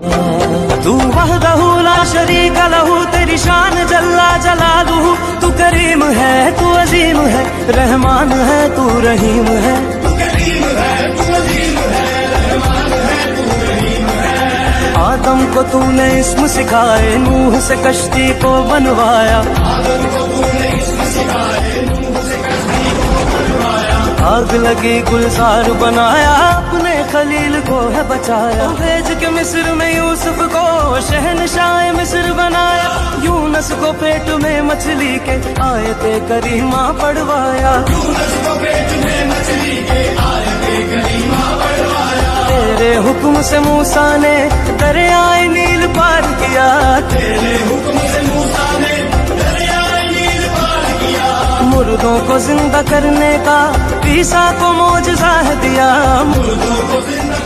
तू वहदहू ला शरीक लहू, तेरी शान जल्ला जलालुहू। तू करीम है, तू अजीम है, रहमान है, तू रहीम है। आदम को तूने इस्म सिखाए, नूह से कश्ती को बनवाया। आग लगी गुलजार बनाया, अपने खलील को है बचाया। भेज के मिस्र में यूसुफ को शहनशाह मिस्र बनाया। यूनस को पेट में मछली के आयते करीमा पढ़वाया। तेरे हुक्म से मूसा ने दरियाए नील पार किया। तेरे हुक्म से मूसा ने दरियाए नील पार किया। मुर्दों को जिंदा करने का ईसा को मौजज़ा दिया। मुर्दों को जिंदा